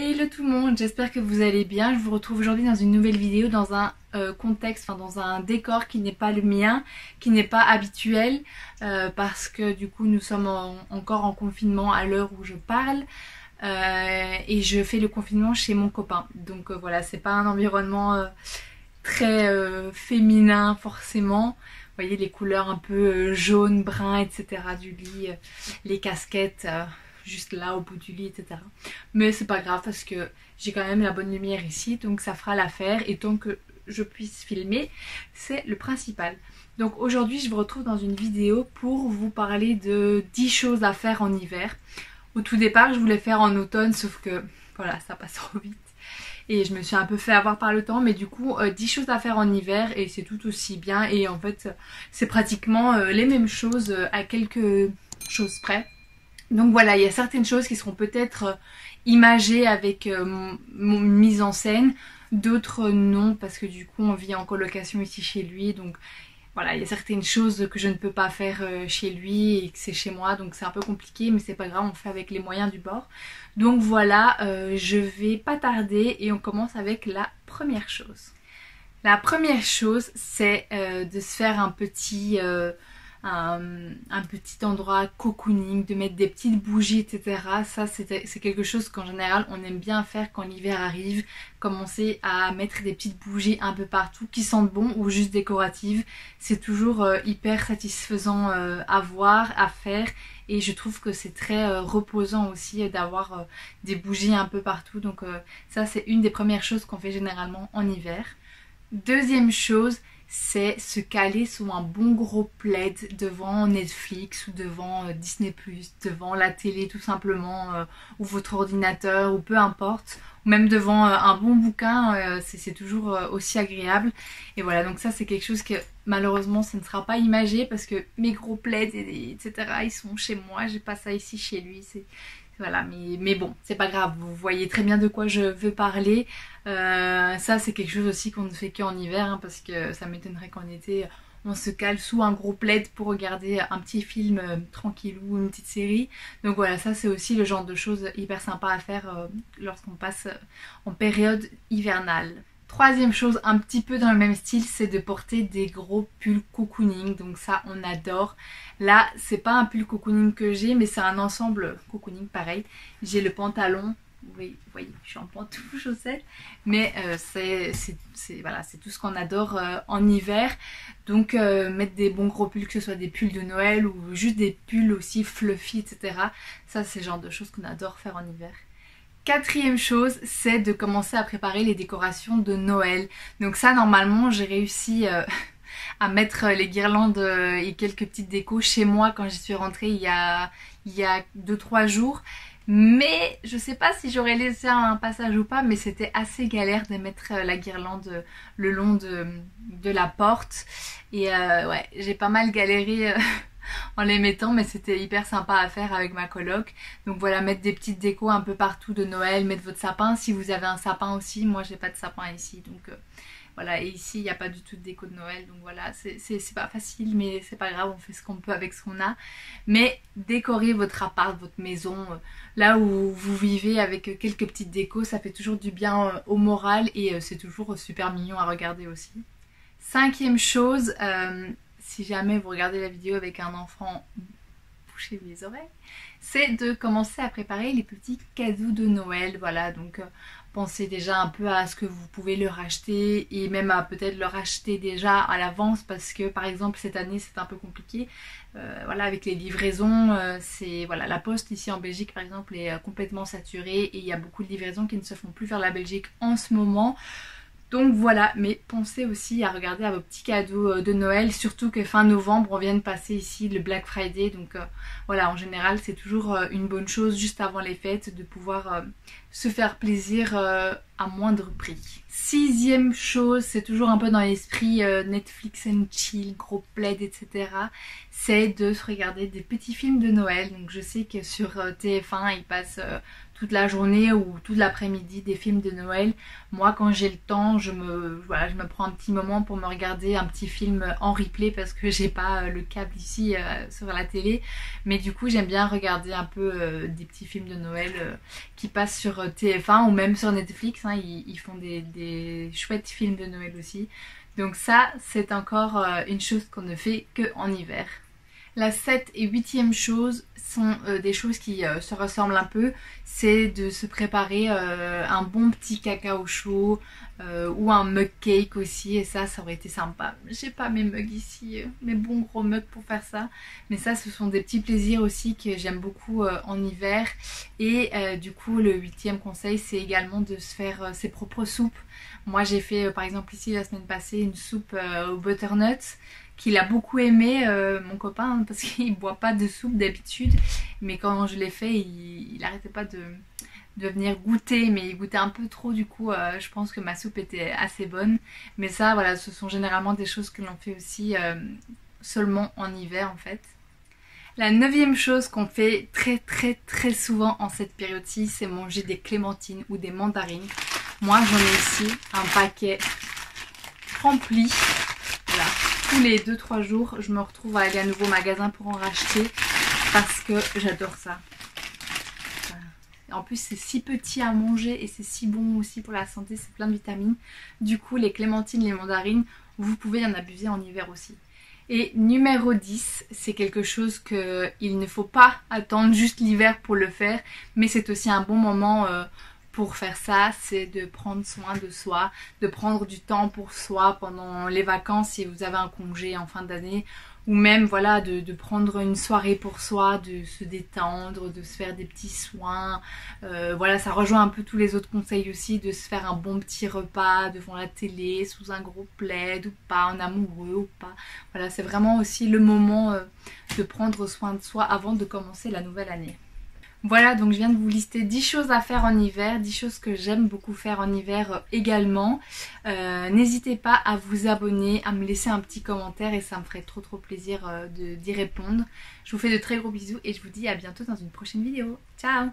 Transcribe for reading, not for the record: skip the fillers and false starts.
Hello tout le monde, j'espère que vous allez bien. Je vous retrouve aujourd'hui dans une nouvelle vidéo dans un contexte, dans un décor qui n'est pas le mien, qui n'est pas habituel parce que du coup nous sommes encore en confinement à l'heure où je parle et je fais le confinement chez mon copain. Donc voilà, c'est pas un environnement très féminin forcément. Vous voyez les couleurs un peu jaune, brun, etc. du lit, les casquettes juste là au bout du lit, etc. Mais c'est pas grave parce que j'ai quand même la bonne lumière ici, donc ça fera l'affaire et tant que je puisse filmer, c'est le principal. Donc aujourd'hui je vous retrouve dans une vidéo pour vous parler de 10 choses à faire en hiver. Au tout départ je voulais faire en automne, sauf que voilà, ça passe trop vite. Et je me suis un peu fait avoir par le temps, mais du coup 10 choses à faire en hiver et c'est tout aussi bien. Et en fait c'est pratiquement les mêmes choses à quelques choses près. Donc voilà, il y a certaines choses qui seront peut-être imagées avec mon mise en scène, d'autres non, parce que du coup on vit en colocation ici chez lui, donc voilà, il y a certaines choses que je ne peux pas faire chez lui et que c'est chez moi, donc c'est un peu compliqué, mais c'est pas grave, on fait avec les moyens du bord. Donc voilà, je vais pas tarder et on commence avec la première chose. La première chose, c'est de se faire un petit endroit cocooning, de mettre des petites bougies, etc. Ça c'est quelque chose qu'en général on aime bien faire quand l'hiver arrive, commencer à mettre des petites bougies un peu partout qui sentent bon ou juste décoratives. C'est toujours hyper satisfaisant à voir, à faire, et je trouve que c'est très reposant aussi d'avoir des bougies un peu partout. Donc ça c'est une des premières choses qu'on fait généralement en hiver. Deuxième chose, c'est se caler sous un bon gros plaid devant Netflix ou devant Disney+, devant la télé tout simplement, ou votre ordinateur, ou peu importe, ou même devant un bon bouquin, c'est toujours aussi agréable. Et voilà, donc ça c'est quelque chose que malheureusement ça ne sera pas imagé parce que mes gros plaids, etc. ils sont chez moi, j'ai pas ça ici chez lui, voilà, mais bon, c'est pas grave, vous voyez très bien de quoi je veux parler. Ça c'est quelque chose aussi qu'on ne fait qu'en hiver, hein, parce que ça m'étonnerait qu'en été on se cale sous un gros plaid pour regarder un petit film tranquillou, une petite série. Donc voilà, ça c'est aussi le genre de choses hyper sympa à faire lorsqu'on passe en période hivernale. Troisième chose, un petit peu dans le même style, c'est de porter des gros pulls cocooning. Donc ça, on adore. Là, c'est pas un pull cocooning que j'ai, mais c'est un ensemble cocooning pareil. J'ai le pantalon, oui, vous voyez, je suis en pantoufles, chaussettes, mais voilà, c'est tout ce qu'on adore en hiver. Donc mettre des bons gros pulls, que ce soit des pulls de Noël ou juste des pulls aussi fluffy, etc. Ça, c'est le genre de choses qu'on adore faire en hiver. Quatrième chose, c'est de commencer à préparer les décorations de Noël. Donc ça, normalement, j'ai réussi à mettre les guirlandes et quelques petites décos chez moi quand j'y suis rentrée il y a 2-3 jours. Mais je sais pas si j'aurais laissé un passage ou pas, mais c'était assez galère de mettre la guirlande le long de la porte. Et ouais, j'ai pas mal galéré en les mettant, mais c'était hyper sympa à faire avec ma coloc. Donc voilà, mettre des petites décos un peu partout de Noël, mettre votre sapin si vous avez un sapin aussi. Moi j'ai pas de sapin ici, donc voilà, et ici il n'y a pas du tout de déco de Noël, donc voilà, c'est pas facile, mais c'est pas grave, on fait ce qu'on peut avec ce qu'on a. Mais décorez votre appart, votre maison, là où vous vivez, avec quelques petites décos, ça fait toujours du bien au moral, et c'est toujours super mignon à regarder aussi. Cinquième chose, si jamais vous regardez la vidéo avec un enfant, bouchez les oreilles, c'est de commencer à préparer les petits cadeaux de Noël. Voilà, donc pensez déjà un peu à ce que vous pouvez leur acheter, et même à peut-être leur acheter déjà à l'avance, parce que par exemple cette année c'est un peu compliqué. Voilà, avec les livraisons, c'est voilà, la poste ici en Belgique par exemple est complètement saturée, et il y a beaucoup de livraisons qui ne se font plus vers la Belgique en ce moment. Donc voilà, mais pensez aussi à regarder à vos petits cadeaux de Noël, surtout que fin novembre on vient de passer ici le Black Friday, donc voilà, en général c'est toujours une bonne chose juste avant les fêtes de pouvoir se faire plaisir à moindre prix. Sixième chose, c'est toujours un peu dans l'esprit Netflix and chill, gros plaid, etc. C'est de se regarder des petits films de Noël. Donc je sais que sur TF1 ils passent toute la journée ou toute l'après-midi des films de Noël. Moi quand j'ai le temps, je me prends un petit moment pour me regarder un petit film en replay parce que j'ai pas le câble ici sur la télé. Mais du coup j'aime bien regarder un peu des petits films de Noël qui passent sur TF1 ou même sur Netflix. Hein, ils font des chouettes films de Noël aussi. Donc ça c'est encore une chose qu'on ne fait que en hiver. La 7 et 8e chose sont des choses qui se ressemblent un peu. C'est de se préparer un bon petit cacao chaud ou un mug cake aussi. Et ça aurait été sympa. J'ai pas mes mugs ici, mes bons gros mugs pour faire ça. Mais ça, ce sont des petits plaisirs aussi que j'aime beaucoup en hiver. Et du coup, le 8e conseil, c'est également de se faire ses propres soupes. Moi, j'ai fait par exemple ici la semaine passée une soupe au butternut qu'il a beaucoup aimé, mon copain, parce qu'il boit pas de soupe d'habitude, mais quand je l'ai fait, il arrêtait pas de venir goûter, mais il goûtait un peu trop, du coup je pense que ma soupe était assez bonne. Mais ça, voilà, ce sont généralement des choses que l'on fait aussi seulement en hiver en fait. La 9e chose qu'on fait très souvent en cette période-ci, c'est manger des clémentines ou des mandarines. Moi j'en ai ici un paquet rempli, voilà. Tous les 2-3 jours, je me retrouve à aller à nouveau au magasin pour en racheter parce que j'adore ça. Voilà. En plus, c'est si petit à manger et c'est si bon aussi pour la santé, c'est plein de vitamines. Du coup, les clémentines, les mandarines, vous pouvez en abuser en hiver aussi. Et numéro 10, c'est quelque chose qu'il ne faut pas attendre juste l'hiver pour le faire, mais c'est aussi un bon moment pour faire ça, c'est de prendre soin de soi, de prendre du temps pour soi pendant les vacances si vous avez un congé en fin d'année, ou même voilà de prendre une soirée pour soi, de se détendre, de se faire des petits soins. Voilà, ça rejoint un peu tous les autres conseils aussi, de se faire un bon petit repas devant la télé, sous un gros plaid ou pas, en amoureux ou pas. Voilà, c'est vraiment aussi le moment de prendre soin de soi avant de commencer la nouvelle année. Voilà, donc je viens de vous lister 10 choses à faire en hiver, 10 choses que j'aime beaucoup faire en hiver également. N'hésitez pas à vous abonner, à me laisser un petit commentaire et ça me ferait trop plaisir d'y répondre. Je vous fais de très gros bisous et je vous dis à bientôt dans une prochaine vidéo. Ciao!